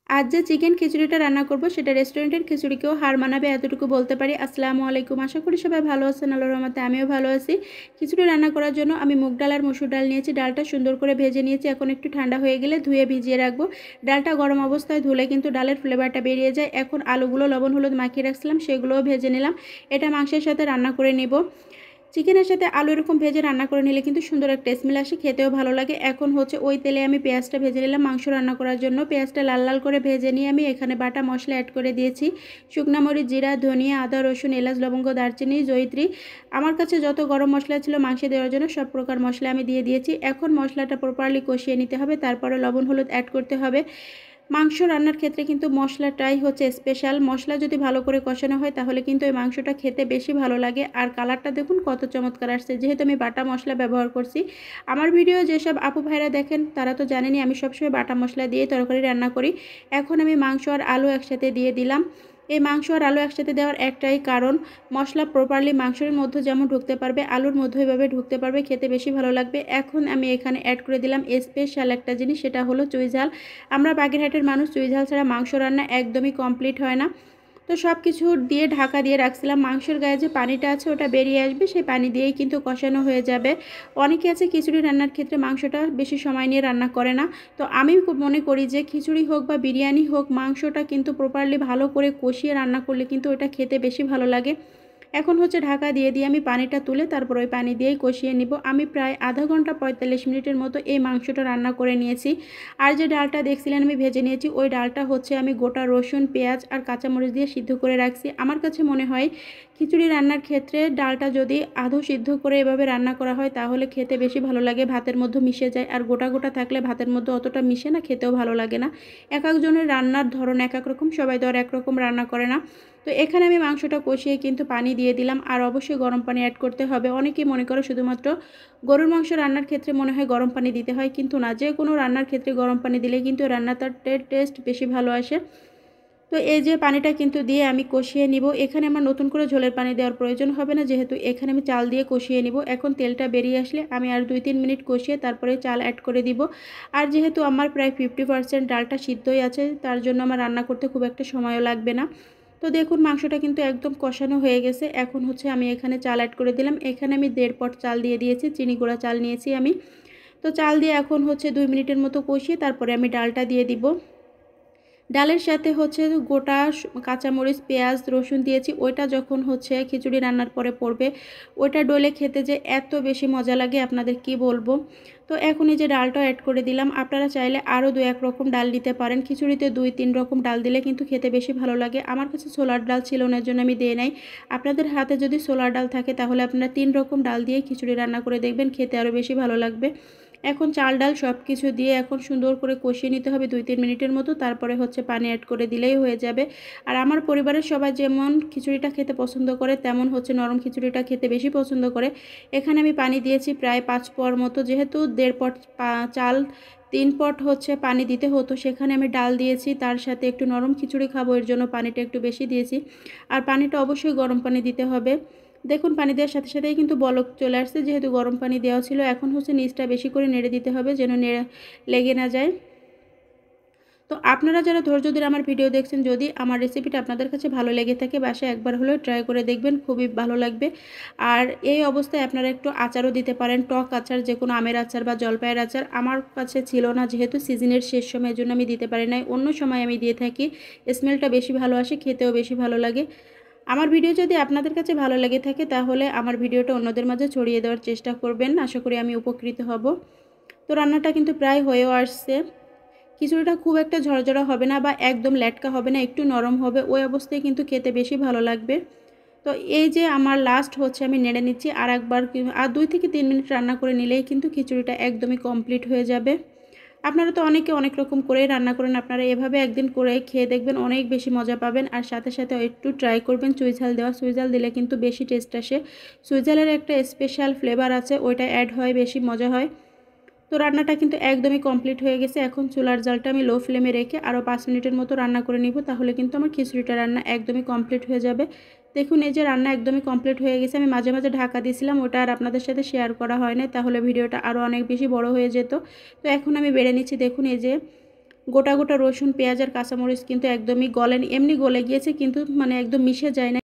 आज যে চিকেন খিচুড়িটা রান্না করব সেটা রেস্টুরেন্টের খিচুড়িকেও হার মানাবে এতটুকু বলতে পারি। আসসালামু আলাইকুম, আশা করি সবাই ভালো আছেন। আল্লাহর রহমতে আমিও ভালো আছি। খিচুড়ি রান্না করার জন্য আমি মুগ ডাল আর মসুর ডাল নিয়েছি। ডালটা সুন্দর করে ভেজে নিয়েছি। এখন একটু ঠান্ডা হয়ে গেলে ধুয়ে ভিজিয়ে রাখবো। ডালটা গরম অবস্থায় ধুলে কিন্তু ডালের ফ্লেভারটা বেরিয়ে যায়। এখন আলুগুলো লবণ হলুদ মাখিয়ে রাখছিলাম, সেগুলোও ভেজে নিলাম। এটা মাংসের সাথে রান্না করে নেব। চিকেনের সাথে আলু এরকম ভেজে রান্না করে নিলে কিন্তু সুন্দর একটা স্মেল আসে, খেতেও ভালো লাগে। এখন হচ্ছে ওই তেলে আমি পেঁয়াজটা ভেজে নিলাম মাংস রান্না করার জন্য। পেঁয়াজটা লাল লাল করে ভেজে নিয়ে আমি এখানে বাটা মশলা অ্যাড করে দিয়েছি। শুকনা মরিচ, জিরা, ধনিয়া, আদা, রসুন, এলাচ, লবঙ্গ, দারচিনি, জয়িত্রী। আমার কাছে যত গরম মশলা ছিল মাংসে দেওয়ার জন্য সব প্রকার মশলা আমি দিয়ে দিয়েছি। এখন মশলাটা প্রপারলি কষিয়ে নিতে হবে, তারপরে লবণ হলুদ অ্যাড করতে হবে। মাংস রান্নার ক্ষেত্রে কিন্তু মশলাটাই হচ্ছে স্পেশাল। মশলা যদি ভালো করে কষানো হয় তাহলে কিন্তু এই মাংসটা খেতে বেশি ভালো লাগে। আর কালারটা দেখুন কত চমৎকার আসছে, যেহেতু আমি বাটা মশলা ব্যবহার করছি। আমার ভিডিও যেসব আপু ভাইরা দেখেন তারা তো জানেনই আমি সবসময় বাটা মশলা দিয়ে তরকারি রান্না করি। এখন আমি মাংস আর আলু একসাথে দিয়ে দিলাম। এই মাংস আর আলু একসাথে দেওয়ার একটাই কারণ, মশলা প্রপারলি মাংসের মধ্যে যেমন ঢুকতে পারবে আলুর মধ্যে এভাবে ঢুকতে পারবে, খেতে বেশি ভালো লাগবে। এখন আমি এখানে অ্যাড করে দিলাম স্পেশাল একটা জিনিস, সেটা হলো চুই ঝাল। আমরা বাগেরহাটের মানুষ, চুই ঝাল ছাড়া মাংস রান্না একদমই কমপ্লিট হয় না। তো সব কিছু দিয়ে ঢাকা দিয়ে রাখছিলাম। মাংসের গায়ে যে পানিটা আছে ওটা বেরিয়ে আসবে, সেই পানি দিয়েই কিন্তু কষানো হয়ে যাবে। অনেকে আছে খিচুড়ি রান্নার ক্ষেত্রে মাংসটা বেশি সময় নিয়ে রান্না করে না। তো আমি মনে করি যে খিচুড়ি হোক বা বিরিয়ানি হোক, মাংসটা কিন্তু প্রপারলি ভালো করে কষিয়ে রান্না করলে কিন্তু ওটা খেতে বেশি ভালো লাগে। এখন হচ্ছে ঢাকা দিয়ে আমি পানিটা তুলে তারপর ওই পানি দিয়েই কষিয়ে নিব। আমি প্রায় আধা ঘন্টা 45 মিনিটের মতো এই মাংসটা রান্না করে নিয়েছি। আর যে ডালটা দেখছিলেন আমি ভেজে নিয়েছি, ওই ডালটা হচ্ছে আমি গোটা রসুন, পেঁয়াজ আর কাঁচামরিচ দিয়ে সিদ্ধ করে রাখছি। আমার কাছে মনে হয় খিচুড়ি রান্নার ক্ষেত্রে ডালটা যদি আধো সিদ্ধ করে এভাবে রান্না করা হয় তাহলে খেতে বেশি ভালো লাগে, ভাতের মধ্যে মিশে যায়। আর গোটা গোটা থাকলে ভাতের মধ্যে অতটা মিশে না, খেতেও ভালো লাগে না। এক একজনের রান্নার ধরন এক এক রকম, সবাই তো আর একরকম রান্না করে না। তো এখানে আমি মাংসটা কষিয়ে কিন্তু পানি দিয়ে দিলাম, আর অবশ্যই গরম পানি অ্যাড করতে হবে। অনেকেই মনে করে শুধুমাত্র গরুর মাংস রান্নার ক্ষেত্রে মনে হয় গরম পানি দিতে হয়, কিন্তু না, যে কোনো রান্নার ক্ষেত্রে গরম পানি দিলে কিন্তু রান্নাটার টেস্ট বেশি ভালো আসে। তো এই যে পানিটা কিন্তু দিয়ে আমি কষিয়ে নিব। এখানে আমার নতুন করে ঝোলের পানি দেওয়ার প্রয়োজন হবে না, যেহেতু এখানে আমি চাল দিয়ে কষিয়ে নিব। এখন তেলটা বেরিয়ে আসলে আমি আর 2-3 মিনিট কষিয়ে তারপরে চাল অ্যাড করে দিব। আর যেহেতু আমার প্রায় 50% ডালটা সিদ্ধই আছে, তার জন্য আমার রান্না করতে খুব একটা সময়ও লাগবে না। তো দেখুন মাংসটা কিন্তু একদম কষানো হয়ে গেছে। এখন হচ্ছে আমি এখানে চাল অ্যাড করে দিলাম। এখানে আমি 1.5 পট চাল দিয়ে দিয়েছি, চিনি গুঁড়া চাল নিয়েছি আমি। তো চাল দিয়ে এখন হচ্ছে 2 মিনিটের মতো কষিয়ে তারপরে আমি ডালটা দিয়ে দিব। ডালের সাথে হচ্ছে গোটা কাঁচামরিচ, পেঁয়াজ, রসুন দিয়েছি। ওইটা যখন হচ্ছে খিচুড়ি রান্নার পরে পড়বে, ওইটা ডলে খেতে যে এত বেশি মজা লাগে আপনাদের কি বলবো। তো এখন এই যে ডালটা অ্যাড করে দিলাম। আপনারা চাইলে আরও 2-1 রকম ডাল দিতে পারেন। খিচুড়িতে 2-3 রকম ডাল দিলে কিন্তু খেতে বেশি ভালো লাগে। আমার কাছে ছোলার ডাল ছিল না, এর জন্য আমি দিয়ে নাই। আপনাদের হাতে যদি ছোলার ডাল থাকে তাহলে আপনারা 3 রকম ডাল দিয়ে খিচুড়ি রান্না করে দেখবেন, খেতে আরও বেশি ভালো লাগবে। এখন চাল ডাল সব কিছু দিয়ে এখন সুন্দর করে কষিয়ে নিতে হবে 2-3 মিনিটের মতো, তারপরে হচ্ছে পানি অ্যাড করে দিলেই হয়ে যাবে। আর আমার পরিবারের সবাই যেমন খিচুড়িটা খেতে পছন্দ করে তেমন হচ্ছে নরম খিচুড়িটা খেতে বেশি পছন্দ করে। এখানে আমি পানি দিয়েছি প্রায় 5 পট মতো, যেহেতু 1.5 পট চাল 3 পট হচ্ছে পানি দিতে হতো, সেখানে আমি ডাল দিয়েছি। তার সাথে একটু নরম খিচুড়ি খাবো, এর জন্য পানিটা একটু বেশি দিয়েছি। আর পানিটা অবশ্যই গরম পানি দিতে হবে। দেখুন পানি দেওয়ার সাথে সাথেই কিন্তু বলক চলে আসছে, যেহেতু গরম পানি দেওয়া ছিল। এখন হচ্ছে নিচটা বেশি করে নেড়ে দিতে হবে যেন লেগে না যায়। তো আপনারা যারা ধৈর্য ধরে আমার ভিডিও দেখছেন, যদি আমার রেসিপিটা আপনাদের কাছে ভালো লেগে থাকে বাসায় একবার হলেও ট্রাই করে দেখবেন, খুবই ভালো লাগবে। আর এই অবস্থায় আপনারা একটু আচারও দিতে পারেন, টক আচার, যে কোনো আমের আচার বা জলপাইয়ের আচার। আমার কাছে ছিল না, যেহেতু সিজনের শেষ সময়, এর জন্য আমি দিতে পারি নাই। অন্য সময় আমি দিয়ে থাকি, স্মেলটা বেশি ভালো আসে, খেতেও বেশি ভালো লাগে। আমার ভিডিও যদি আপনাদের কাছে ভালো লেগে থাকে তাহলে আমার ভিডিওটা অন্যদের মাঝে ছড়িয়ে দেওয়ার চেষ্টা করবেন, আশা করি আমি উপকৃত হব। তো রান্নাটা কিন্তু প্রায় হয়েও আসছে। খিচুড়িটা খুব একটা ঝরঝরা হবে না বা একদম লেটকা হবে না, একটু নরম হবে, ওই অবস্থায় কিন্তু খেতে বেশি ভালো লাগবে। তো এই যে আমার লাস্ট হচ্ছে আমি নেড়ে নিচ্ছি আর একবার, আর 2-3 মিনিট রান্না করে নিলেই কিন্তু খিচুড়িটা একদমই কমপ্লিট হয়ে যাবে। আপনারা তো অনেকে অনেক রকম করেই রান্না করেন, আপনারা এভাবে একদিন করে খেয়ে দেখবেন, অনেক বেশি মজা পাবেন। আর সাথে সাথে একটু ট্রাই করবেন চুই ঝাল দেওয়া, চুই ঝাল দিলে কিন্তু বেশি টেস্ট আসে। চুই ঝালের একটা স্পেশাল ফ্লেভার আছে, ওইটা অ্যাড হয়, বেশি মজা হয়। তো রান্নাটা কিন্তু একদমই কমপ্লিট হয়ে গেছে। এখন চুলার জালটা আমি লো ফ্লেমে রেখে আরও 5 মিনিটের মতো রান্না করে নিব, তাহলে কিন্তু আমার খিচুড়িটা রান্না একদমই কমপ্লিট হয়ে যাবে। দেখুন এই যে রান্না একদমই কমপ্লিট হয়ে গেছে। আমি মাঝে মাঝে ঢাকা দিয়েছিলাম, ওটা আর আপনাদের সাথে শেয়ার করা হয় না, তাহলে ভিডিওটা আরও অনেক বেশি বড় হয়ে যেত। তো এখন আমি বেড়ে নিচ্ছি। দেখুন এই যে গোটা গোটা রসুন, পেঁয়াজ আর কাঁচামরিচ কিন্তু একদমই গলেনি, এমনি গলে গিয়েছে কিন্তু মানে একদম মিশে যায় না।